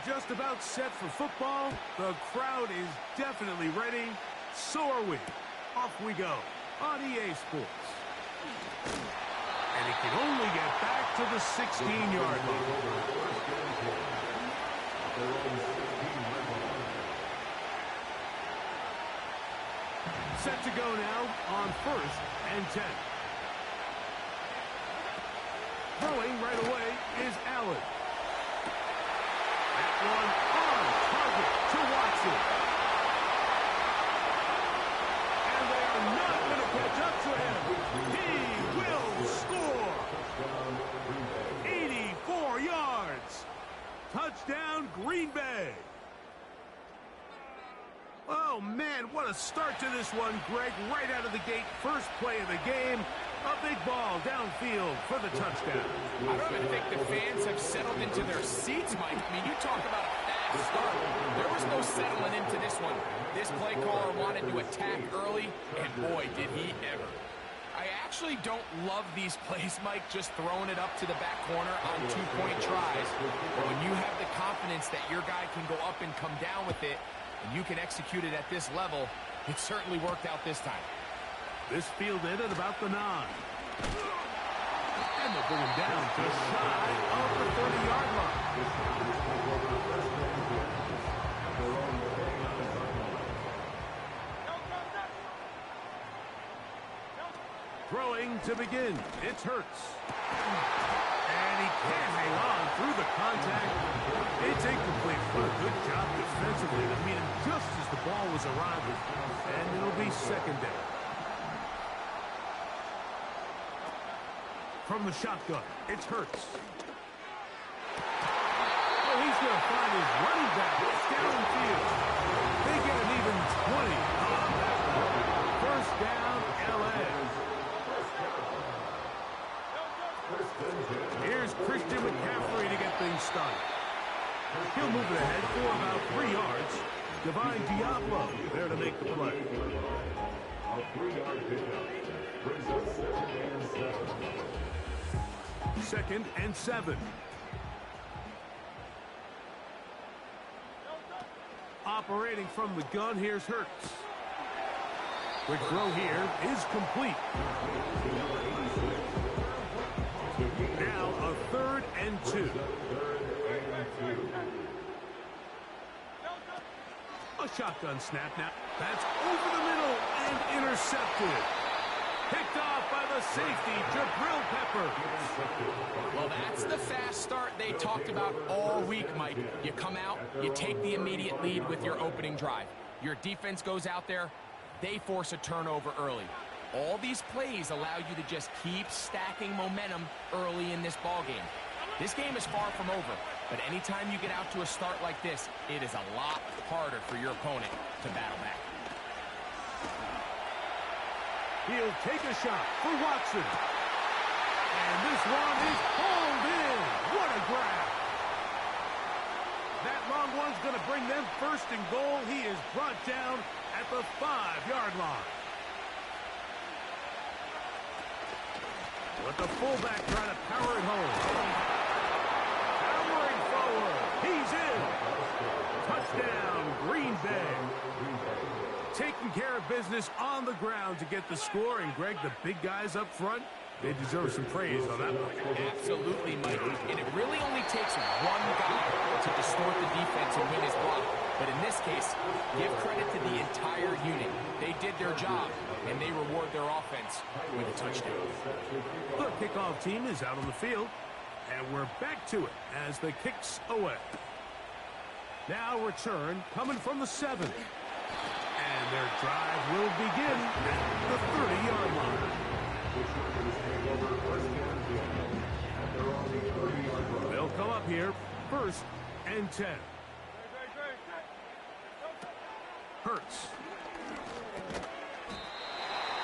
just about set for football. The crowd is definitely ready. So are we. Off we go on EA Sports. And he can only get back to the 16-yard line. Set to go now on 1st and 10. Throwing right away is Allen. That one on target to Watson. And they are not going to catch up to him. He will score. 84 yards. Touchdown, Green Bay. Oh, man, what a start to this one, Greg. Right out of the gate, first play of the game. A big ball downfield for the touchdown. I don't even think the fans have settled into their seats, Mike. I mean, you talk about a fast start. There was no settling into this one. This play caller wanted to attack early, and boy, did he ever. I actually don't love these plays, Mike, just throwing it up to the back corner on two-point tries. But when you have the confidence that your guy can go up and come down with it, and you can execute it at this level, it certainly worked out this time. This fielded at about the 9. And they'll bring him down just shy of the 30-yard line. Throwing to begin. It's Hurts. And he can't hang on through the contact. It's incomplete. What a good job defensively to meet him just as the ball was arriving. And it'll be second down. From the shotgun, it's Hurts. Oh, he's going to find his running back downfield. They get an even 20 on that one. First down, L.A. Here's Christian McCaffrey to get things started. He'll move it ahead for about 3 yards. Divine Diablo there to make the play. A 3-yard pickup brings us second and 7. 2nd and 7. Operating from the gun, here's Hurts. Quick throw here is complete. Now a 3rd and 2. A shotgun snap now. That's over the middle and intercepted. Picked off by the safety, Jabril Pepper. Well, that's the fast start they talked about all week, Mike. You come out, you take the immediate lead with your opening drive. Your defense goes out there, they force a turnover early. All these plays allow you to just keep stacking momentum early in this ball game. This game is far from over, but anytime you get out to a start like this, it is a lot harder for your opponent to battle back. He'll take a shot for Watson. And this one is hauled in. What a grab. That long one's going to bring them first and goal. He is brought down at the 5-yard line. Let the fullback try to power it home. Powering forward. He's in. Touchdown, Green Bay. Taking care of business on the ground to get the score. And, Greg, the big guys up front, they deserve some praise on that one. Absolutely, Mike. And it really only takes one guy to distort the defense and win his block. But in this case, give credit to the entire unit. They did their job, and they reward their offense with a touchdown. The kickoff team is out on the field, and we're back to it as the kicks away. Now return coming from the 7. And their drive will begin at the 30-yard line. They'll come up here, 1st and 10. Hurts.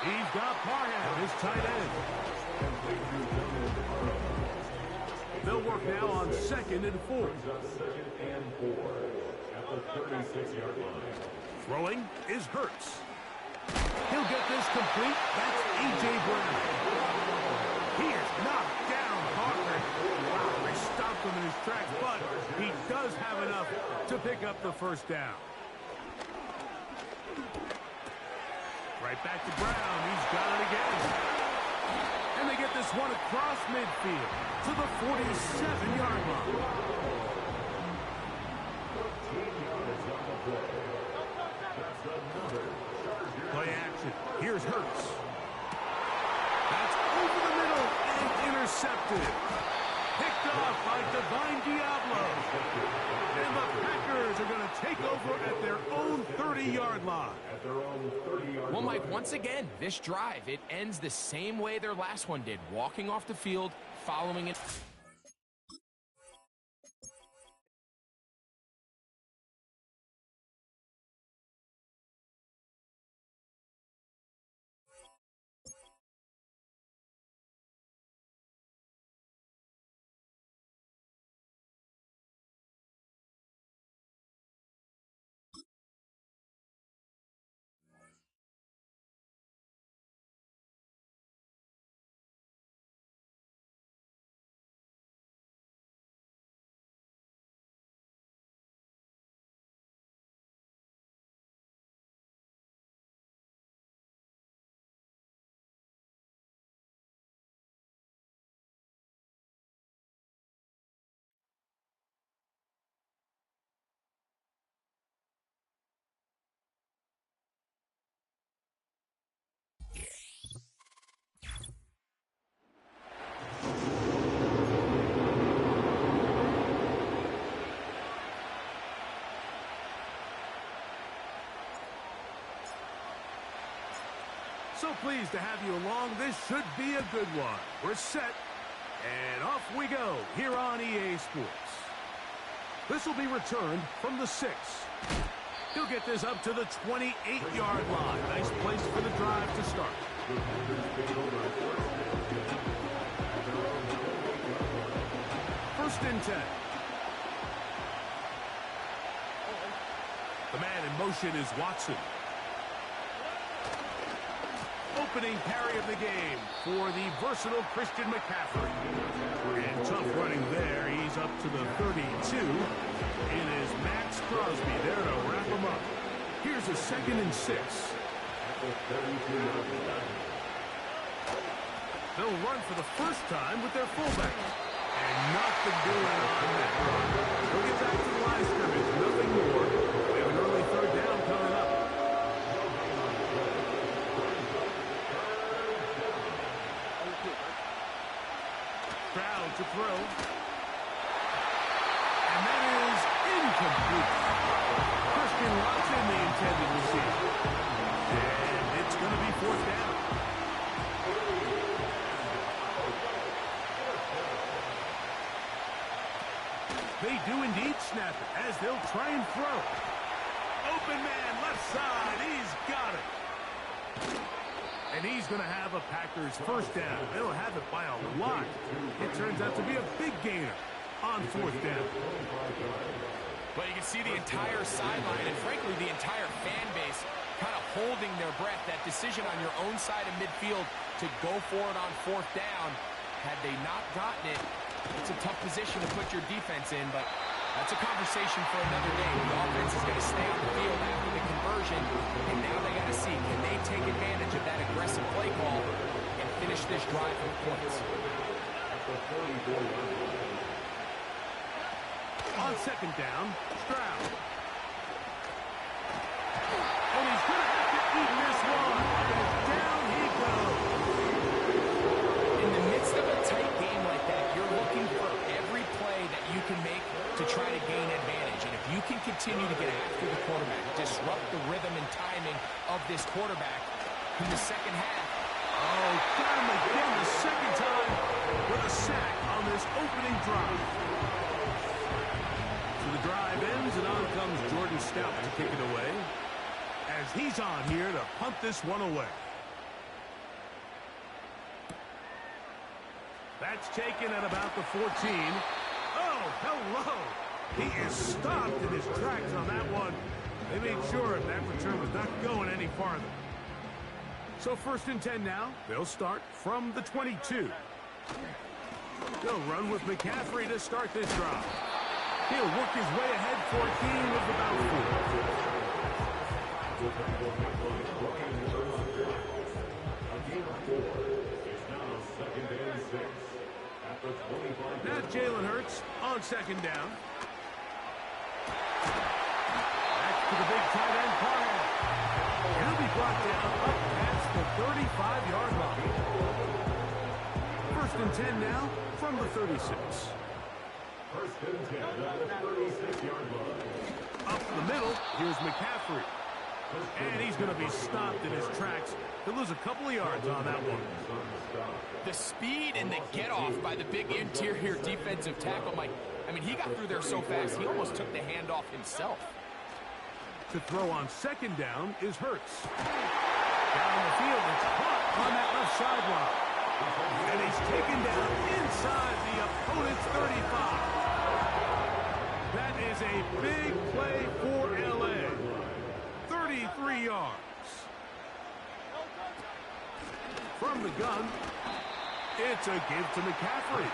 He's got Parham, his tight end. They'll work now on 2nd and 4. At the 36-yard line. Throwing is Hurts. He'll get this complete. That's A.J. Brown. He is knocked down hard. Wow, they stopped him in his tracks, but he does have enough pick up the first down. Right back to Brown. He's got it again. And they get this one across midfield to the 47-yard line. Play action. Here's Hurts. That's over the middle and intercepted. Picked off by Divine Diablo. And the Packers are going to take over at their own 30-yard line. Well, Mike, once again, this drive, it ends the same way their last one did, walking off the field, following it. So pleased to have you along. This should be a good one. We're set, and off we go here on EA Sports. This will be returned from the 6. He'll get this up to the 28-yard line. Nice place for the drive to start. First and 10. The man in motion is Watson. Opening carry of the game for the versatile Christian McCaffrey. And tough running there. He's up to the 32. It is Max Crosby there to wrap him up. Here's a 2nd and 6. They'll run for the first time with their fullback. And nothing doing on that run. They'll get back to the line of scrimmage. Nothing more. We have an early 3rd down coming up. Crowd to throw. And that is incomplete. Christian locks in the intended receiver. And it's going to be 4th down. They do indeed snap it as they'll try and throw. Open man, left side. He's got it. And he's going to have a Packers first down. They'll have it by a lot. It turns out to be a big gainer on 4th down. But you can see the entire sideline and, frankly, the entire fan base kind of holding their breath. That decision on your own side of midfield to go for it on 4th down, had they not gotten it, it's a tough position to put your defense in, but that's a conversation for another day. The offense is going to stay on the field after the conversion, and now they got to see, can they take advantage of that aggressive play call and finish this drive with points? On 2nd down, Stroud. And he's going to have to eat this one. And down he goes. In the midst of a tight game like that, you're looking for every play that you can make to try to gain advantage. And if you can continue to get after the quarterback, disrupt the rhythm and timing of this quarterback in the second half. Oh, got him again the second time with a sack on this opening drive. So the drive ends, and on comes Jordan Stout to kick it away as he's on here to punt this one away. That's taken at about the 14. Oh, hello. He is stopped in his tracks on that one. They made sure that return was not going any farther. So 1st and 10 now. They'll start from the 22. They'll run with McCaffrey to start this drive. He'll work his way ahead for a gain of about 4. Now Jalen Hurts on second down. Back to the big tight end, Parham. He'll be brought down up past the 35-yard line. 1st and 10 now from the 36. 1st and 10 at the 36-yard line. Up the middle, here's McCaffrey. And he's going to be stopped in his tracks. He'll lose a couple of yards on that one. The speed and the get-off by the big interior defensive tackle, Mike. I mean, he got through there so fast, he almost took the handoff himself. To throw on second down is Hurts. Down the field, it's caught on that left sideline. And he's taken down inside the opponent's 35. That is a big play for L.A. 33 yards. From the gun, it's a give to McCaffrey.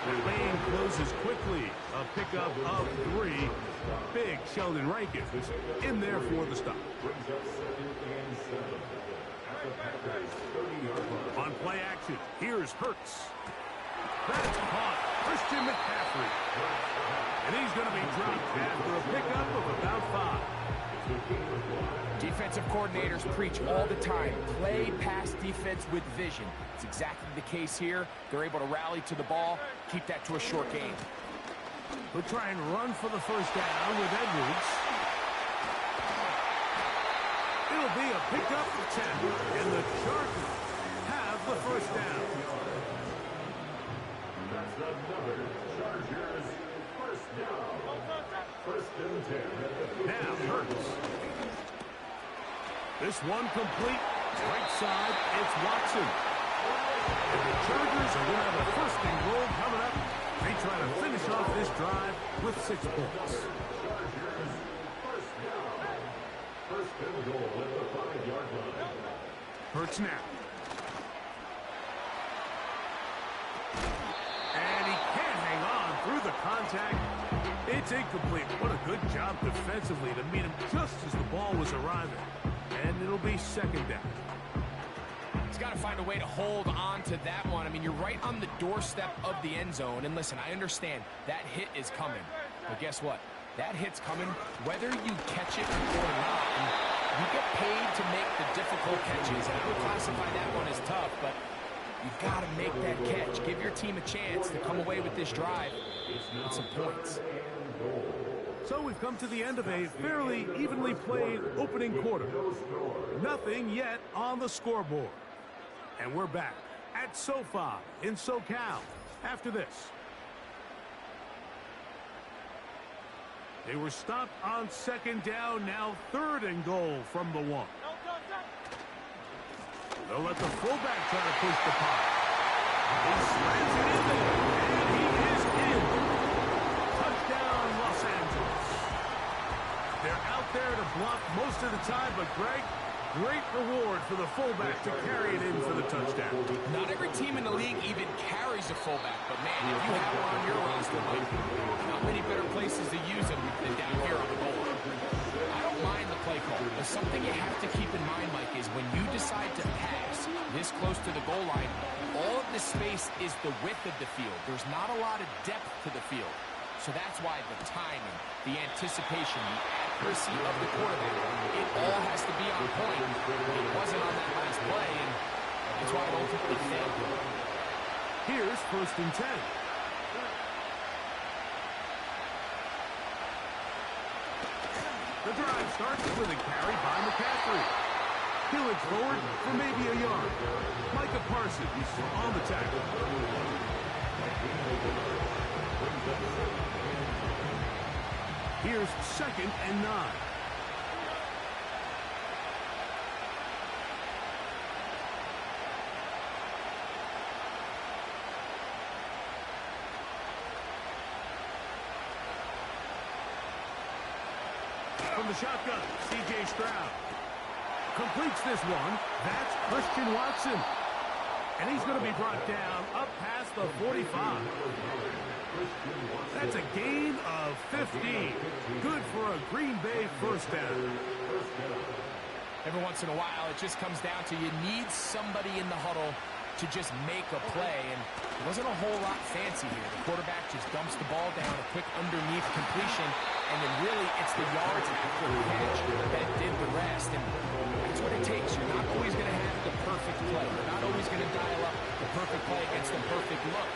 The lane closes quickly. A pickup of 3. Big Sheldon Rankins in there for the stop. On play action, here's Hurts. That's caught. Christian McCaffrey. And he's going to be dropped after a pickup of about 5. Defensive coordinators preach all the time, play pass defense with vision. It's exactly the case here. They're able to rally to the ball, keep that to a short game. We'll try and run for the first down with Edwards. It'll be a pickup of 10, and the Chargers have the first down. That's another Chargers first down. 1st and 10. Now Hurts. This one complete. Right side, it's Watson. And the Chargers are going to have a 1st and goal coming up. They try to finish off this drive with 6 points. Chargers first down. 1st and goal at the 5-yard line. Hurts now. And he can't hang on through the contact. It's incomplete. What a good job defensively to meet him just as the ball was arriving. And it'll be 2nd down. He's got to find a way to hold on to that one. I mean, you're right on the doorstep of the end zone. And listen, I understand that hit is coming. But guess what? That hit's coming whether you catch it or not. And you get paid to make the difficult catches. And I would classify that one as tough, but you've got to make that catch. Give your team a chance to come away with this drive with some points. So we've come to the end of a fairly evenly played opening quarter. Nothing yet on the scoreboard. And we're back at SoFi in SoCal after this. They were stopped on 2nd down, now 3rd and goal from the 1. They'll let the fullback try to push the puck. He slams it in there, and he is in. Touchdown, Los Angeles. They're out there to block most of the time, but Greg, great reward for the fullback to carry it in for the touchdown. Not every team in the league even carries a fullback, but man, if you have one on your roster, not many better places to use him than down here on the goal line. I don't mind the play call, but something you have to keep in mind, Mike, is when you decide to pass this close to the goal line, all of the space is the width of the field. There's not a lot of depth to the field. So that's why the timing, the anticipation, the accuracy of the quarterback, it all has to be on point. It wasn't on that last play, and that's why it ultimately failed. Here's 1st and 10. The drive starts with a carry by McCaffrey. He'll look forward for maybe a yard. Micah Parsons on the tackle. Here's 2nd and 9. From the shotgun, C.J. Stroud completes this one. That's Christian Watson. And he's going to be brought down up past the 45. That's a gain of 15. Good for a Green Bay first down. Every once in a while, it just comes down to you need somebody in the huddle to just make a play, and it wasn't a whole lot fancy here. The quarterback just dumps the ball down, a quick underneath completion, and then really it's the yards after the catch that did the rest, and that's what it takes. You're not always going to have the perfect play. You're not always going to dial up the perfect play against the perfect look.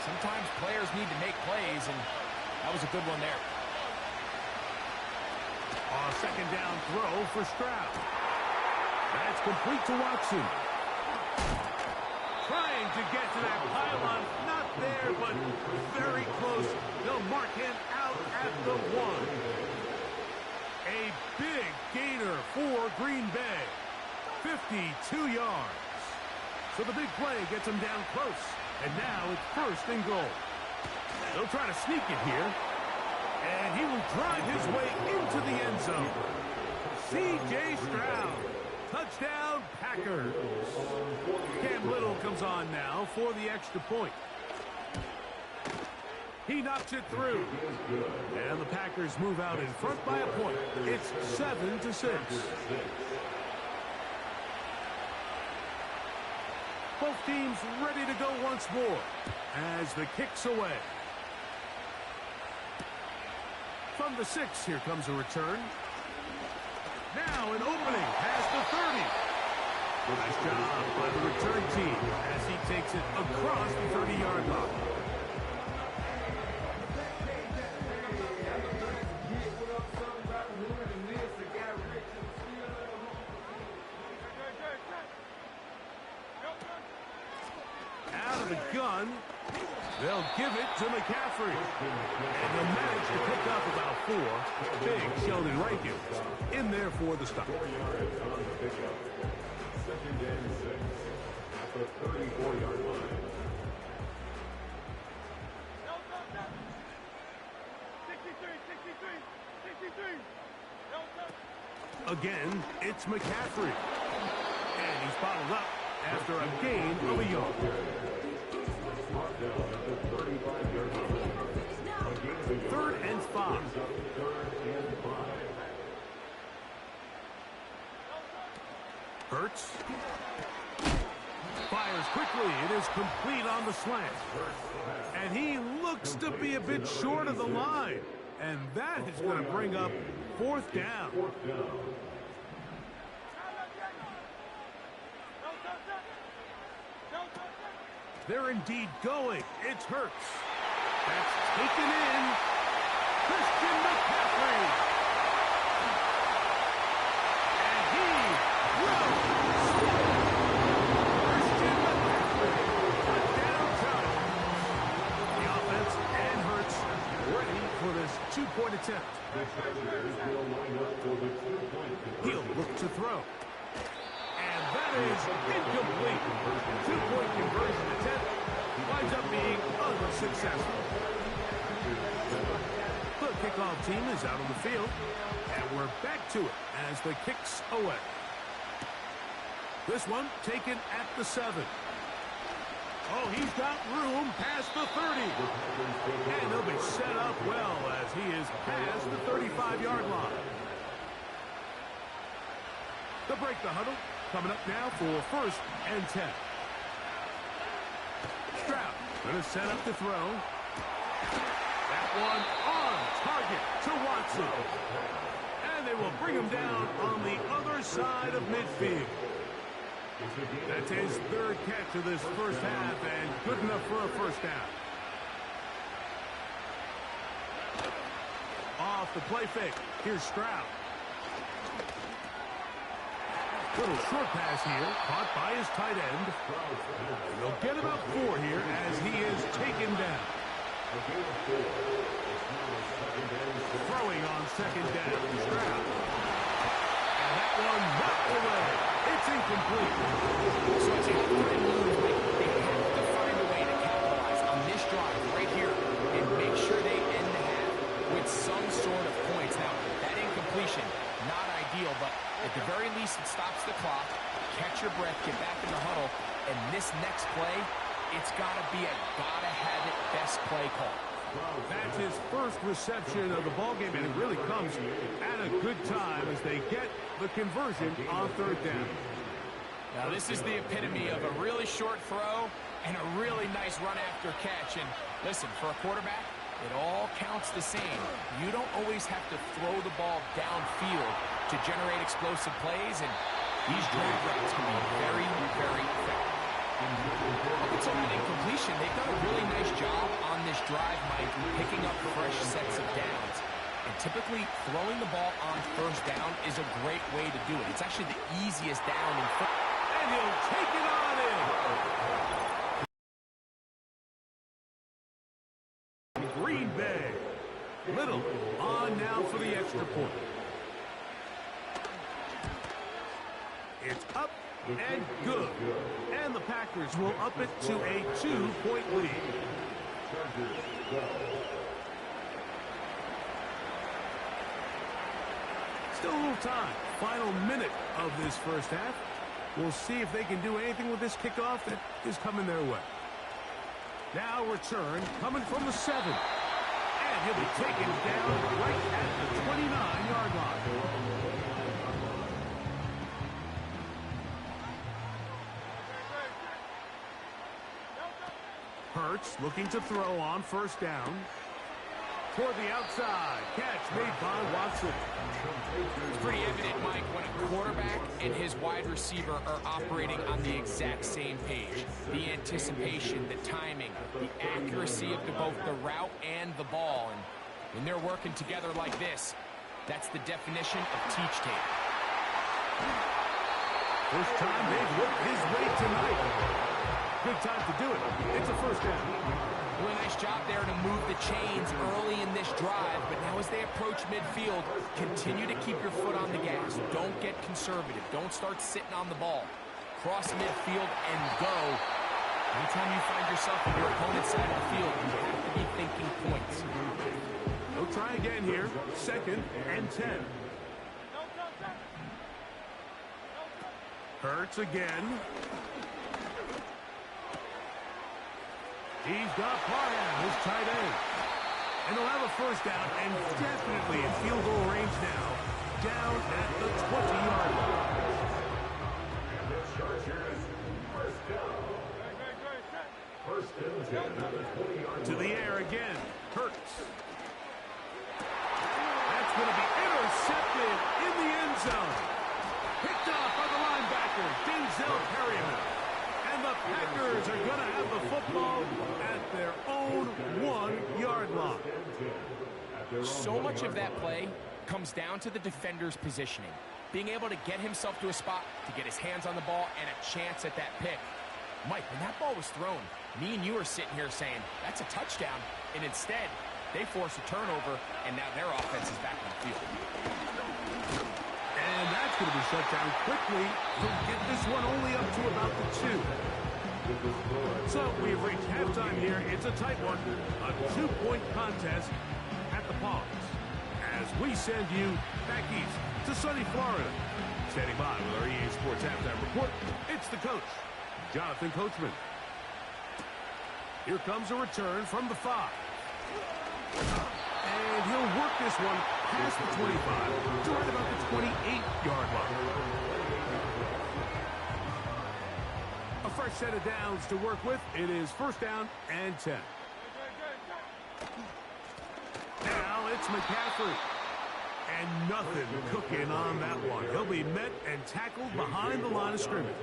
Sometimes players need to make plays, and that was a good one there. Second down throw for Stroud. That's complete to Watson. Trying to get to that pylon. Not there, but very close. They'll mark him out at the 1. A big gainer for Green Bay. 52 yards. So the big play gets him down close. And now it's first and goal. They'll try to sneak it here. And he will drive his way into the end zone. C.J. Stroud. Touchdown, Packers. Cam Little comes on now for the extra point. He knocks it through. And the Packers move out in front by a point. It's 7-6. Both teams ready to go once more as the kick's away. From the 6, here comes a return. Now an opening past the 30. Nice job by the return team as he takes it across the 30-yard line. Out of the gun. They'll give it to McCaffrey. And they'll manage to pick up about 4. Big Sheldon Rankins in there for the stop. 4 yards on the pickup. Second and 6 at the 34-yard line. Again, it's McCaffrey. And he's bottled up after a gain of a yard. Third and 5. Hurts. Fires quickly. It is complete on the slant. And he looks to be a bit short of the line. And that is going to bring up 4th down. They're indeed going. It's Hurts. That's taken in. Christian McCaffrey. And he will score. Christian McCaffrey. Touchdown Giants. The offense and Hurts ready for this 2-point attempt. He'll look to throw. And that is incomplete. 2-point conversion attempt winds up being unsuccessful. The kickoff team is out on the field, and we're back to it as the kick's away. This one taken at the 7. Oh, he's got room past the 30. And he'll be set up well as he is past the 35-yard line. They'll break the huddle. Coming up now for first and 10. Stroud going to set up to throw. That one on target to Watson. And they will bring him down on the other side of midfield. That's his 3rd catch of this first half and good enough for a first down. Off the play fake. Here's Stroud. Little short pass here, caught by his tight end. They'll get about 4 here as he is taken down. Throwing on second down, Stroud. And that one knocked away. It's incomplete. So it's a halftime move. They have to find a way to capitalize on this drive right here and make sure they end the half with some sort of points. Now, that incompletion, not ideal, but at the very least, it stops the clock. Catch your breath, get back in the huddle, and this next play, it's got to be a gotta-have-it best play call. That's his first reception of the ballgame, and it really comes at a good time as they get the conversion on third down. Now, this is the epitome of a really short throw and a really nice run after catch. And listen, for a quarterback, it all counts the same. You don't always have to throw the ball downfield to generate explosive plays, and these drag routes can be very, very effective. Up until that incompletion, they've done a really nice job on this drive, Mike, picking up fresh sets of downs. And typically, throwing the ball on first down is a great way to do it. It's actually the easiest down in football. And he'll take it on in. Green Bay. Little on now for the extra point. It's up and good. And the Packers will up it to a 2-point lead. Still a little time. Final minute of this first half. We'll see if they can do anything with this kickoff that is coming their way. Now return coming from the 7. And he'll be taken down right at the 29-yard line. Hurts looking to throw on first down. Toward the outside. Catch made by Watson. It's pretty evident, Mike, when a quarterback and his wide receiver are operating on the exact same page. The anticipation, the timing, the accuracy of both the route and the ball. And when they're working together like this, that's the definition of teach tape. First time they've looked his way tonight. Good time to do it. It's a first down. Really nice job there to move the chains early in this drive, but now as they approach midfield, continue to keep your foot on the gas. Don't get conservative. Don't start sitting on the ball. Cross midfield and go. Anytime you find yourself on your opponent's side of the field, you have to be thinking points. They'll try again here. 2nd and 10. Hurts again. He's got Parham, his tight end. And they'll have a first down and definitely in field goal range now. Down at the 20-yard line. And the Chargers, first down. First and 10 at the 20-yard line. To the air again. Hurts. That's going to be intercepted in the end zone. Picked off by the linebacker, Denzel Perryman. And the Packers are going to have the football at their own 1-yard line. So much of that play comes down to the defender's positioning. Being able to get himself to a spot, to get his hands on the ball, and a chance at that pick. Mike, when that ball was thrown, me and you are sitting here saying, that's a touchdown. And instead, they force a turnover, and now their offense is back on the field. And that's going to be shut down quickly. He'll get this one only up to about the 2. So we've reached halftime here. It's a tight one. A 2-point contest at the pause. As we send you back east to sunny Florida. Standing by with our EA Sports halftime report, it's the coach, Jonathan Coachman. Here comes a return from the 5. And he'll work this one past the 25 to right about the 28-yard line. A fresh set of downs to work with. It is first down and 10. Now it's McCaffrey. And nothing cooking on that one. He'll be met and tackled behind the line of scrimmage.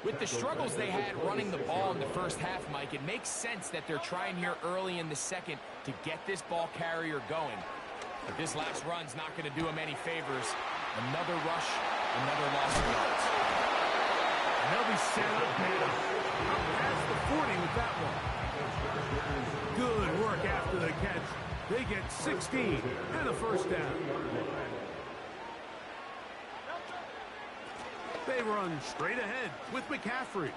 With the struggles they had running the ball in the first half, Mike, it makes sense that they're trying here early in the second to get this ball carrier going. But this last run's not going to do him any favors. Another rush, another loss of yards. And they'll be set up past the 40 with that one. Good work after the catch. They get 16 and a first down. They run straight ahead with McCaffrey.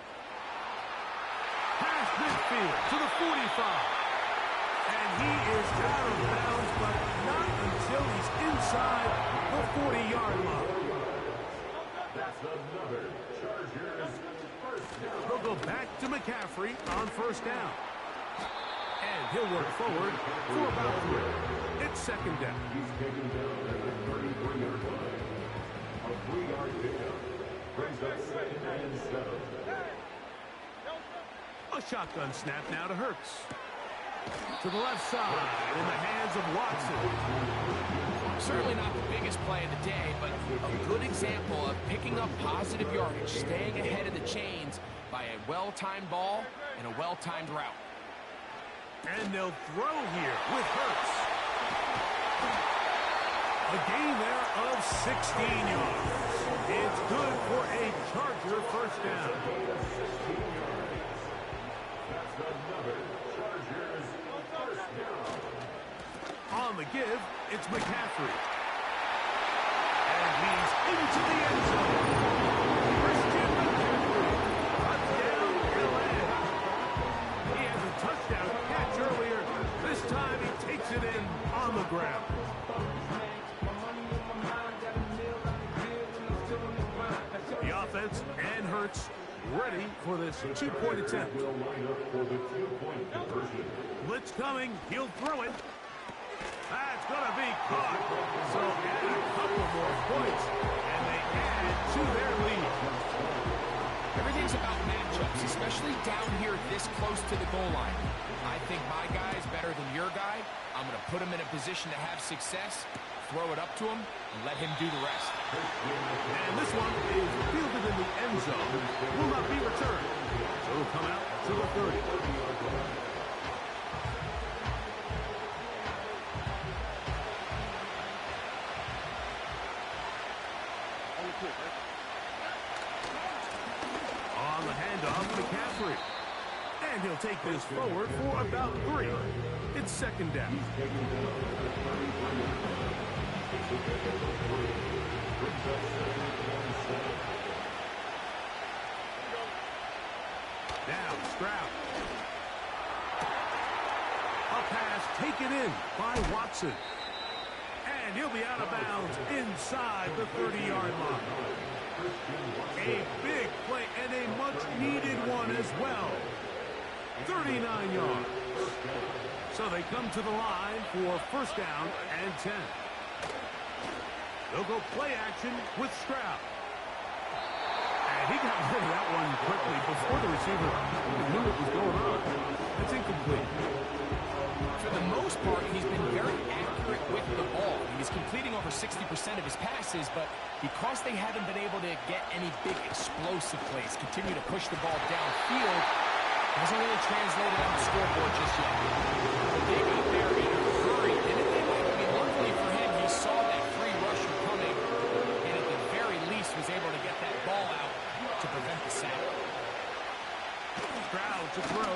Past midfield to the 45. And he is out of bounds, but not until he's inside the 40-yard line. That's another Chargers first down. They'll go back to McCaffrey on first down. And he'll work forward for about 3. It's second down. He's taken down at the 33-yard line. A 3-yard pickup brings up second and 7. A shotgun snap now to Hurts. To the left side in the hands of Watson. Certainly not the biggest play of the day, but a good example of picking up positive yardage, staying ahead of the chains by a well-timed ball and a well-timed route. And they'll throw here with Hurts. A gain there of 16 yards. It's good for a Charger first down. That's another Chargers first down. On the give, it's McCaffrey. And he's into the end zone. Christian McCaffrey. Touchdown, LA. He has a touchdown catch earlier. This time he takes it in on the ground. The offense and Hurts ready for this two-point attempt. Will line up for the two-point conversion. Blitz coming. He'll throw it. That's going to be caught. So add a couple more points, and they add to their lead. Everything's about matchups, especially down here this close to the goal line. I think my guy is better than your guy. I'm going to put him in a position to have success, throw it up to him, and let him do the rest. And this one is fielded in the end zone. Will not be returned. So it'll come out to the 30. On the handoff, McCaffrey. And he'll take this forward for about 3. It's second down. Now, Stroud. A pass taken in by Watson. And he'll be out of bounds inside the 30-yard line. A big play and a much-needed one as well. 39 yards. So they come to the line for first down and 10. They'll go play action with Stroud. And he got rid of that one quickly before the receiver knew what was going on. It's incomplete. For the most part, he's been very accurate with the ball. He's completing over 60% of his passes, but because they haven't been able to get any big explosive plays, continue to push the ball downfield, hasn't really translated on the scoreboard just yet. So they got there in a hurry, didn't they? I mean, luckily for him, he saw that free rusher coming, and at the very least was able to get that ball out to prevent the sack. Stroud to throw.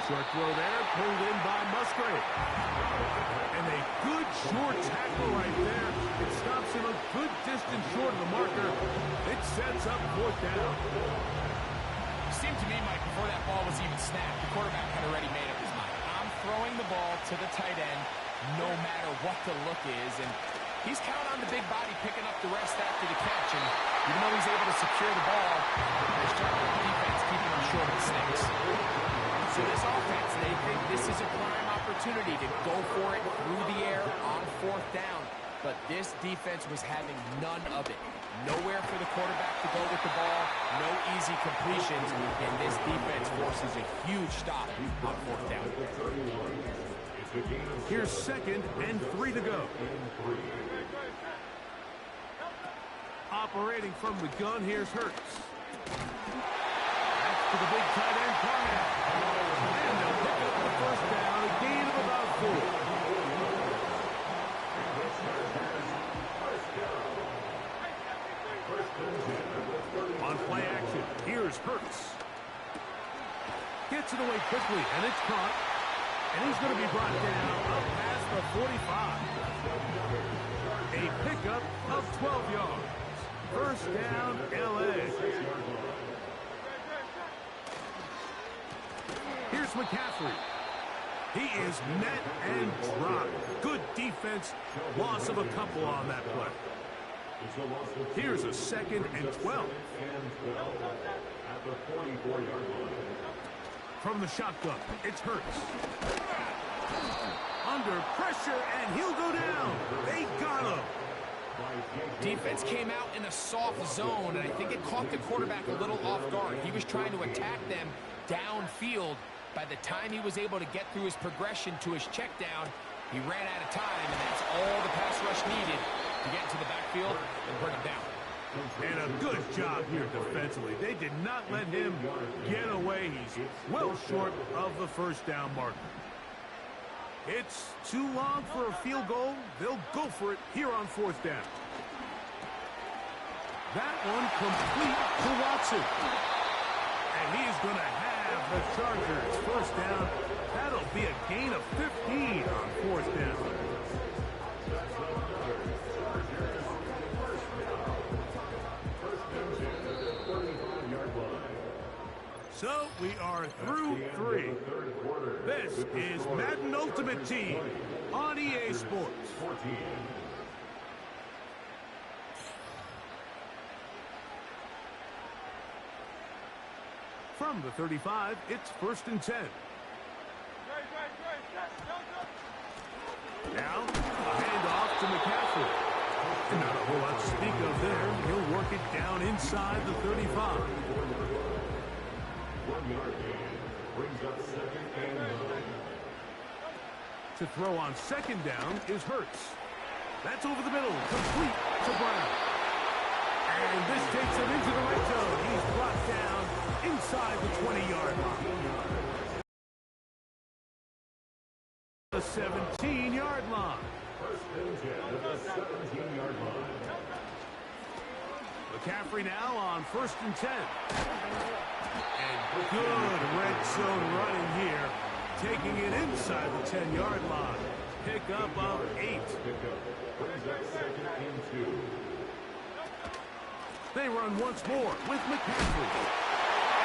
Short throw there, pulled in by Musgrave. And a good short tackle right there. It stops him a good distance short of the marker. It sets up fourth down. It seemed to me, Mike, before that ball was even snapped, the quarterback had already made up his mind. I'm throwing the ball to the tight end no matter what the look is. And he's counting on the big body picking up the rest after the catch. And even though he's able to secure the ball, nice job of the defense keeping him short of the sticks. So this offense, they think this is a prime opportunity to go for it through the air on fourth down. But this defense was having none of it. Nowhere for the quarterback to go with the ball, no easy completions, and this defense forces a huge stop on fourth down. Here's second and 3 to go. Operating from the gun, here's Hurts. That's to the big tight end, Carnett. And they'll pick up the first down, a gain of about 4. On play action, here's Hurts. Gets it away quickly, and it's caught. And he's going to be brought down up past the 45. A pickup of 12 yards. First down, L.A. Here's McCaffrey. He is met and dropped. Good defense. Loss of a couple on that play. Here's a second and 12. from the shotgun. It's Hurts. Under pressure, and he'll go down. They got him. Defense came out in a soft zone, and I think it caught the quarterback a little off guard. He was trying to attack them downfield. By the time he was able to get through his progression to his check down, he ran out of time, and that's all the pass rush needed to get into the backfield and bring him down. And a good job here defensively. They did not let him get away. He's well short of the first down marker. It's too long for a field goal. They'll go for it here on fourth down. That one complete to Watson. And he's going to have the Chargers first down. That'll be a gain of 15 on fourth down. So we are through three. This is Madden Ultimate Team on EA Sports. From the 35, it's 1st and 10. Now, a handoff to McCaffrey. And not a whole lot to speak of there. He'll work it down inside the 35. 1 yard gain brings up 2nd and 9. To throw on 2nd down is Hurts. That's over the middle, complete to Brown. And this takes him into the red zone. He's brought down inside the 20-yard line. The 17-yard line. 1st and 10 at the 17-yard line. McCaffrey now on 1st and 10. And good red zone running here. Taking it inside the 10-yard line. Pickup of 8. Brings up 2nd and 2. They run once more with McCaffrey.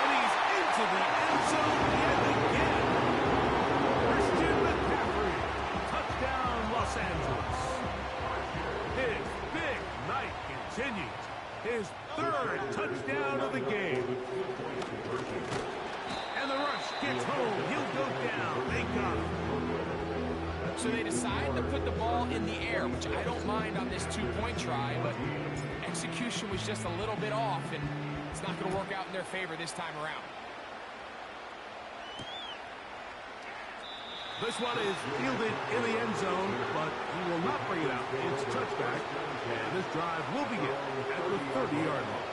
And he's into the end zone yet again. Christian McCaffrey. Touchdown, Los Angeles. His big night continues. His 3rd touchdown of the game. And the rush gets home. He'll go down. They got him. So they decide to put the ball in the air, which I don't mind on this 2-point try, but execution was just a little bit off, and it's not going to work out in their favor this time around. This one is fielded in the end zone, but he will not bring it out. It's touchback, and this drive will begin at the 30-yard line.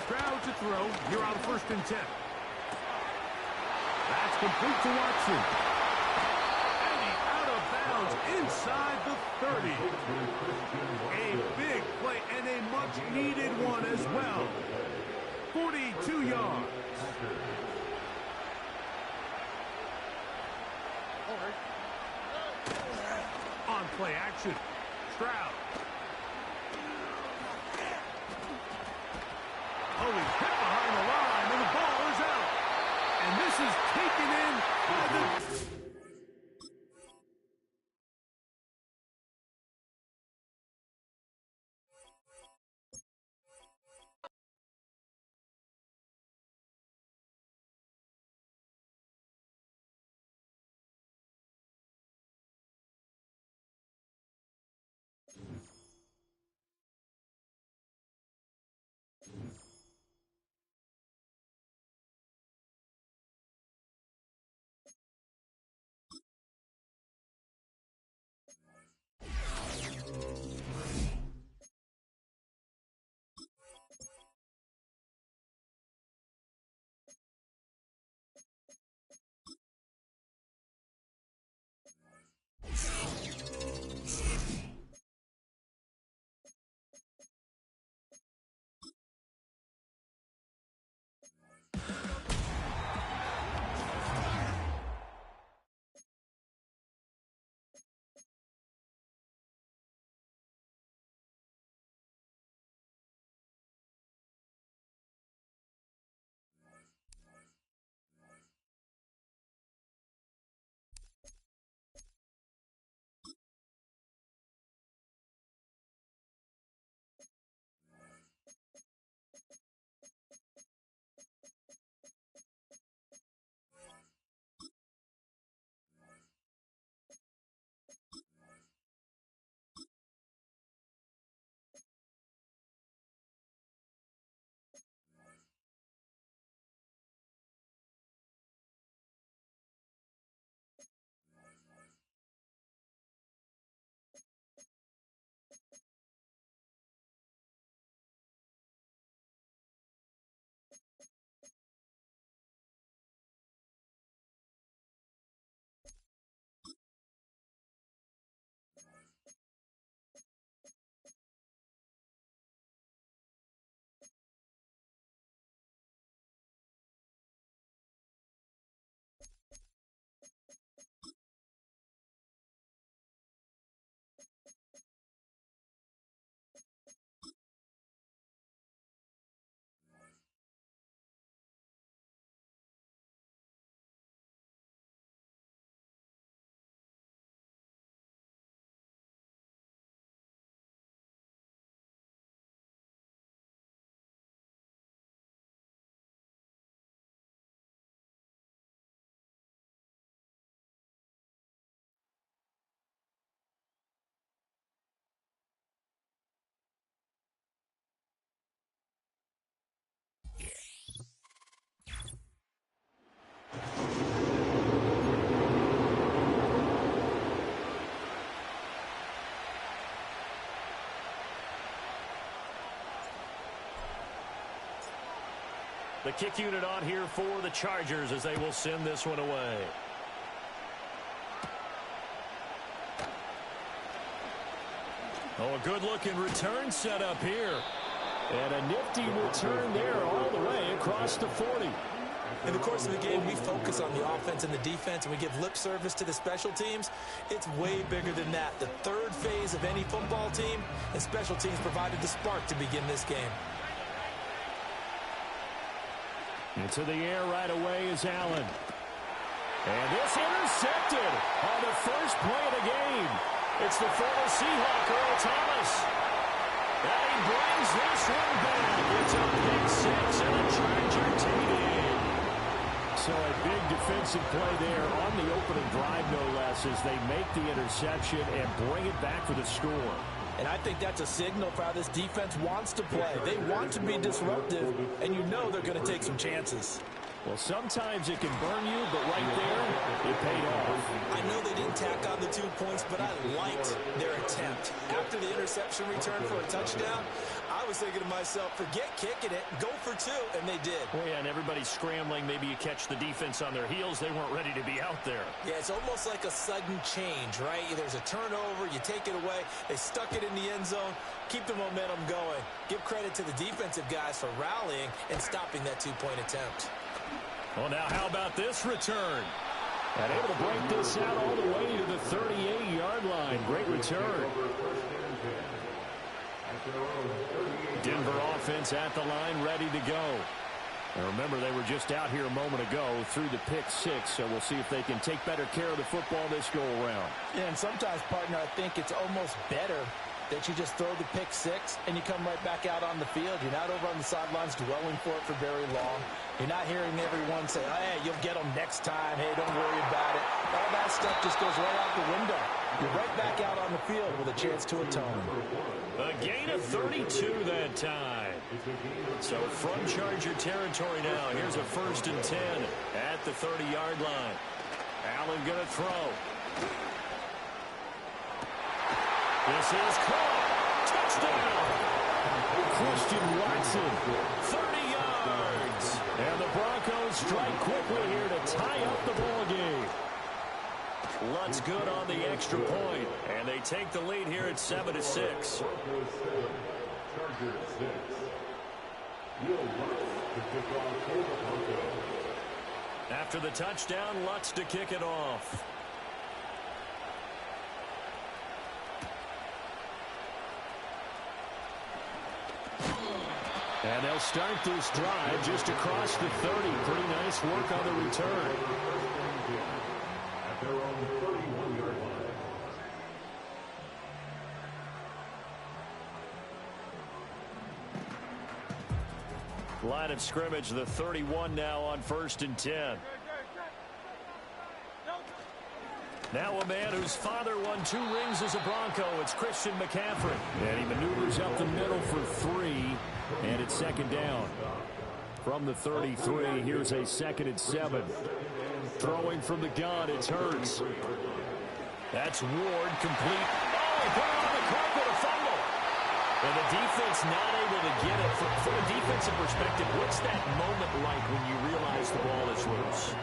Stroud to throw here on 1st and 10. That's complete to Watson. And he's out of bounds inside the 30. A big play and a much-needed one as well. 42 yards. On play action. Stroud. Oh, he's hit behind the line, and the ball is out. And this is taken in by the... The kick unit on here for the Chargers as they will send this one away. Oh, a good-looking return set up here. And a nifty return there all the way across the 40. In the course of the game, we focus on the offense and the defense, and we give lip service to the special teams. It's way bigger than that. The third phase of any football team, and special teams provided the spark to begin this game. Into the air right away is Allen. And this intercepted on the first play of the game. It's the former Seahawk, Earl Thomas. And he brings this one back. It's a pick six and a Charger TD. So a big defensive play there on the opening drive, no less, as they make the interception and bring it back for the score. And I think that's a signal for how this defense wants to play. They want to be disruptive, and you know they're going to take some chances. Well, sometimes it can burn you, but right there, it paid off. I know they didn't tack on the 2 points, but I liked their attempt. After the interception return for a touchdown, I was thinking to myself, forget kicking it, go for 2, and they did. Oh, yeah, and everybody's scrambling. Maybe you catch the defense on their heels. They weren't ready to be out there. Yeah, it's almost like a sudden change, right? There's a turnover, you take it away, they stuck it in the end zone, keep the momentum going. Give credit to the defensive guys for rallying and stopping that 2-point attempt. Well, now how about this return? And able to break this out all the way to the 38-yard line. Great return. Denver offense at the line, ready to go. And remember, they were just out here a moment ago through the pick six, so we'll see if they can take better care of the football this go-around. Yeah, and sometimes, partner, I think it's almost better that you just throw the pick six and you come right back out on the field. You're not over on the sidelines dwelling for it for very long. You're not hearing everyone say, hey, you'll get them next time. Hey, don't worry about it. All that stuff just goes right out the window. You're right back out on the field with a chance to atone. A gain of 32 that time. So from Charger territory now, here's a 1st and 10 at the 30-yard line. Allen going to throw. This is caught. Touchdown. Christian Watson, 30 yards. And the Broncos strike quickly here to tie up the ball game. Lutz good on the extra point, and they take the lead here at 7-6. After the touchdown, Lutz to kick it off. And they'll start this drive just across the 30. Pretty nice work on the return. At their own 31-yard line. Line of scrimmage, the 31 now on 1st and 10. Now a man whose father won 2 rings as a Bronco. It's Christian McCaffrey. And he maneuvers up the middle for 3. And it's 2nd down. From the 33, here's a 2nd and 7. Throwing from the gun, it's Hurts. That's Ward, complete. Oh, he put it on the carpet, a fumble. And the defense not able to get it. From a defensive perspective, what's that moment like when you realize the ball is loose?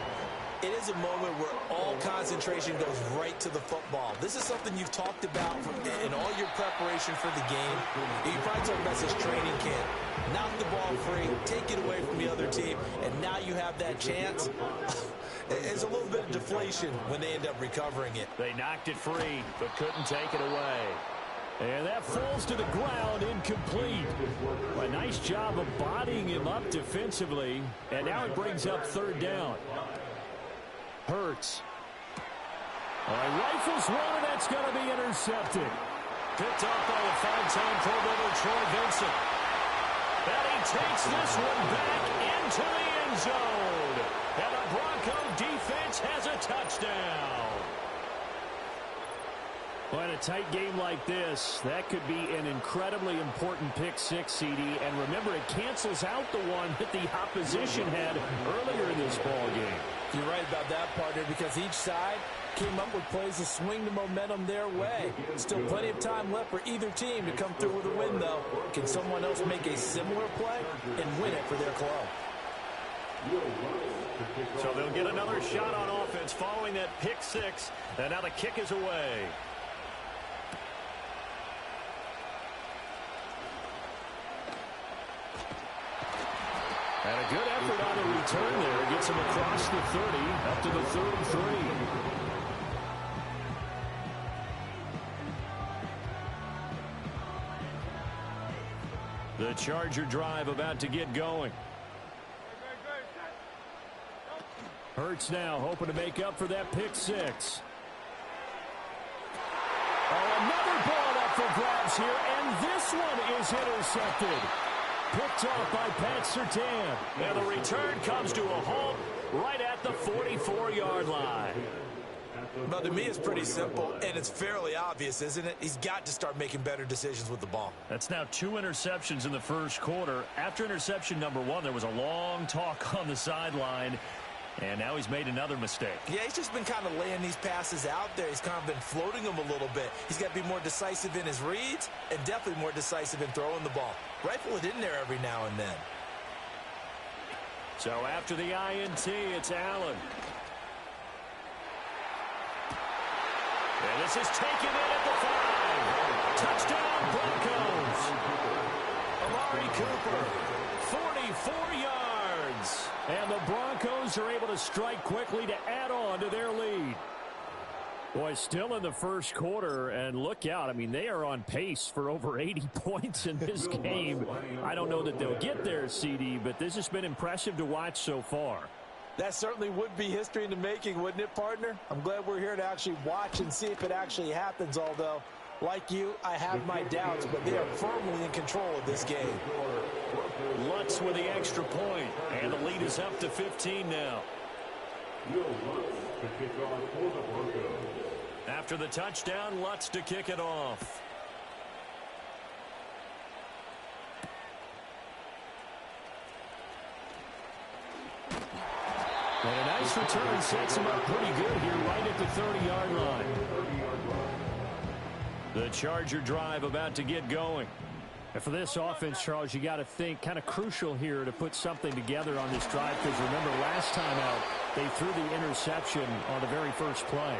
It is a moment where all concentration goes right to the football. This is something you've talked about in all your preparation for the game. You probably talked about this training camp. Knock the ball free, take it away from the other team, and now you have that chance. It's a little bit of deflation when they end up recovering it. They knocked it free, but couldn't take it away. And that falls to the ground, incomplete. A nice job of bodying him up defensively. And now it brings up 3rd down. Hurts. Rifles one, and that's going to be intercepted. Picked up by the 5-time Pro Bowler Troy Vincent. And he takes this one back into the end zone. And the Bronco defense has a touchdown. Well, in a tight game like this, that could be an incredibly important pick six, CD. And remember, it cancels out the one that the opposition had earlier in this ball game. You're right about that, partner, because each side came up with plays to swing the momentum their way. Still plenty of time left for either team to come through with a win, though. Can someone else make a similar play and win it for their club? So they'll get another shot on offense following that pick six. And now the kick is away. And a good effort on the return there. Gets him across the 30, up to the 33. The Charger drive about to get going. Hurts now, hoping to make up for that pick six. Oh, another ball up for grabs here, and this one is intercepted. Picked off by Pat Surtain. And the return comes to a halt right at the 44-yard line. Well, to me, it's pretty simple, and it's fairly obvious, isn't it? He's got to start making better decisions with the ball. That's now 2 interceptions in the first quarter. After interception number 1, there was a long talk on the sideline, and now he's made another mistake. Yeah, he's just been kind of laying these passes out there. He's kind of been floating them a little bit. He's got to be more decisive in his reads and definitely more decisive in throwing the ball. Rifle it in there every now and then. So after the INT, it's Allen. And this is taken in at the 5. Touchdown, Broncos. Amari Cooper, 44 yards. And the Broncos are able to strike quickly to add on to their lead. Boy, still in the first quarter, and look out. I mean, they are on pace for over 80 points in this game. I don't know that they'll get there, CD, but this has been impressive to watch so far. That certainly would be history in the making, wouldn't it, partner? I'm glad we're here to actually watch and see if it actually happens, although, like you, I have my doubts, but they are firmly in control of this game. Lutz with the extra point, and the lead is up to 15 now. After the touchdown, Lutz to kick it off. And a nice return sets him up pretty good here right at the 30-yard line. The Charger drive about to get going. And for this offense, Charles, you got to think kind of crucial here to put something together on this drive, because remember last time out they threw the interception on the very first play.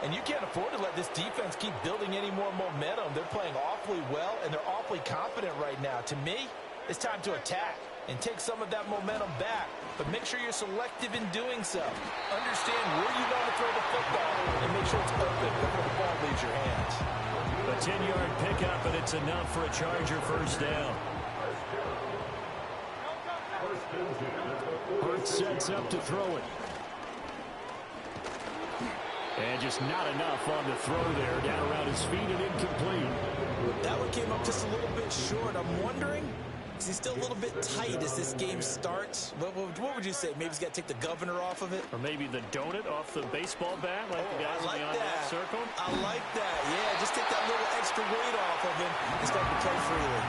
And you can't afford to let this defense keep building any more momentum. They're playing awfully well, and they're awfully confident right now. To me, it's time to attack and take some of that momentum back. But make sure you're selective in doing so. Understand where you want to throw the football and make sure it's open before the ball leaves your hands. A 10-yard pickup, and it's enough for a Charger first down. Hurts sets up to throw it. And just not enough on the throw there. Down around his feet and incomplete. That one came up just a little bit short. I'm wondering, is he still a little bit tight as this game starts? What would you say? Maybe he's got to take the governor off of it? Or maybe the donut off the baseball bat, like the guys I like in the that. circle? I like that. Yeah, just take that little extra weight off of him and start to play freely.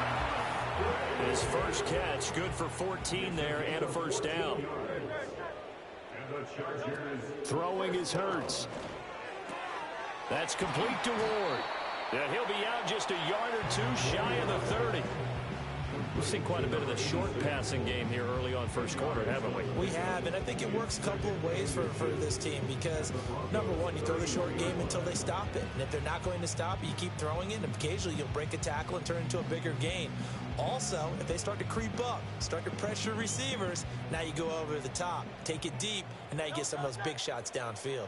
His first catch, good for 14 there and a first down. Throwing is Hurts. That's complete to Ward. And he'll be out just a yard or two shy of the 30. We've seen quite a bit of the short passing game here early on first quarter, haven't we? We have, and I think it works a couple of ways for this team because, number one, you throw the short game until they stop it. And if they're not going to stop it, you keep throwing it, and occasionally you'll break a tackle and turn it into a bigger gain. Also, if they start to creep up, start to pressure receivers, now you go over the top, take it deep, and now you get some of those big shots downfield.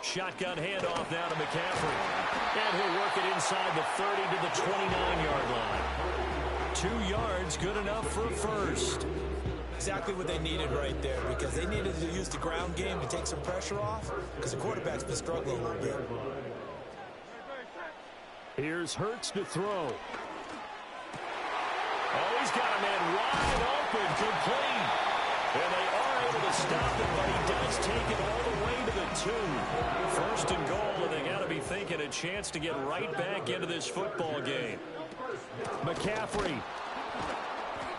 Shotgun handoff now to McCaffrey. And he'll work it inside the 30 to the 29-yard line. 2 yards, good enough for a first. Exactly what they needed right there, because they needed to use the ground game to take some pressure off, because the quarterback's been struggling a little bit. Here's Hurts to throw. Oh, he's got a man wide open, complete. And they are able to stop it, but he does take it all the way to the 2. First and goal, and they got to be thinking a chance to get right back into this football game. McCaffrey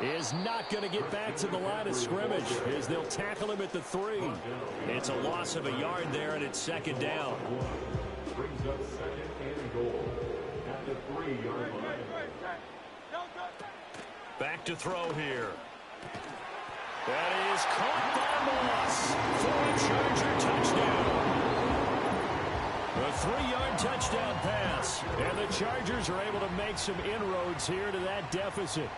is not going to get back to the line of scrimmage as they'll tackle him at the 3. It's a loss of a yard there, and it's second down. Brings up second and goal at the 3-yard line. Back to throw here. That is caught by Moss for a Charger touchdown. A 3-yard touchdown pass. And the Chargers are able to make some inroads here to that deficit.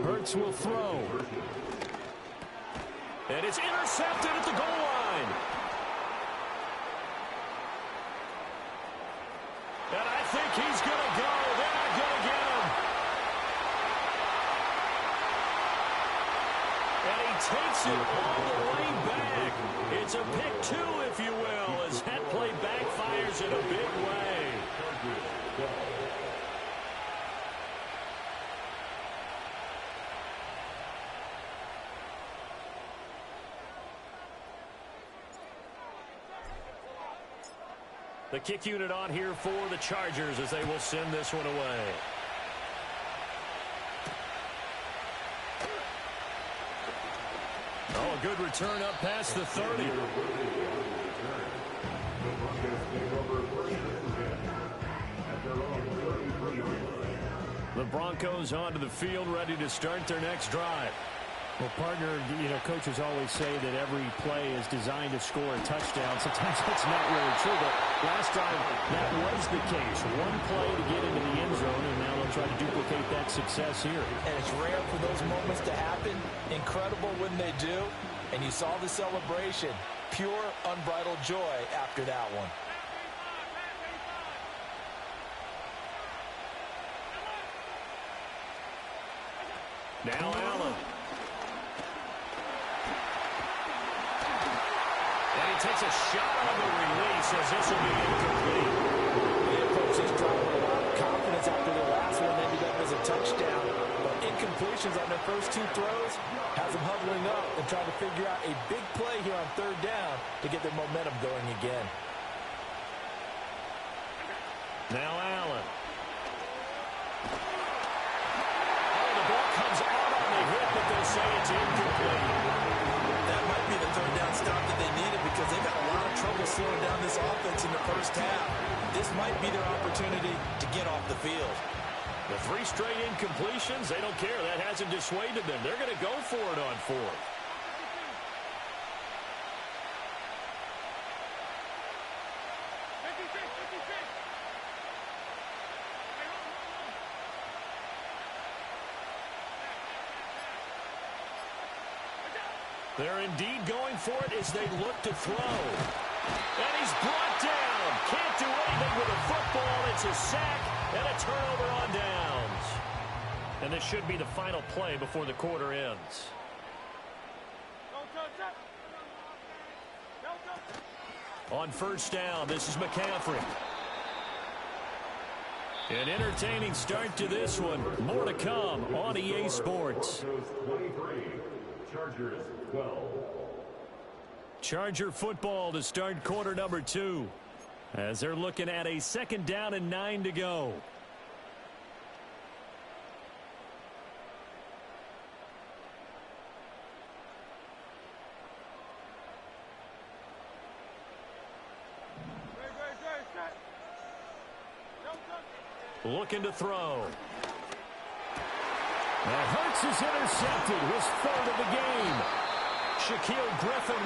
Hurts will throw. And it's intercepted at the goal line. And I think he's going to go. They're not going to get him. And he takes it all the way back. It's a pick 2, if you will, as that play backfires in a big way. The kick unit on here for the Chargers as they will send this one away. Oh, a good return up past the 30. The Broncos onto the field, ready to start their next drive. Well, partner, coaches always say that every play is designed to score a touchdown. Sometimes that's not really true, but last time that was the case. One play to get into the end zone, and now they'll try to duplicate that success here. And it's rare for those moments to happen. Incredible when they do. And you saw the celebration. Pure, unbridled joy after that one. Now Allen. And he takes a shot on the release as this will be incomplete. They approach this drive with a lot of confidence after their last one ended up as a touchdown. But incompletions on their first 2 throws has them huddling up and trying to figure out a big play here on 3rd down to get their momentum going again. Now Allen. Oh, the ball comes out on the hit, but they say it's incomplete. That might be the 3rd down stop that they needed because they've had a lot of trouble slowing down this offense in the first half. This might be their opportunity to get off the field. The 3 straight incompletions, they don't care. That hasn't dissuaded them. They're going to go for it on 4th. They're indeed going for it as they look to throw. And he's brought down. Can't do anything with a football. It's a sack and a turnover on downs. And this should be the final play before the quarter ends. On 1st down, this is McCaffrey. An entertaining start to this one. More to come on EA Sports. Chargers 12. Charger football to start quarter number 2. As they're looking at a 2nd down and 9 to go. Looking to throw. Now Hurts is intercepted, his 3rd of the game. Shaquille Griffin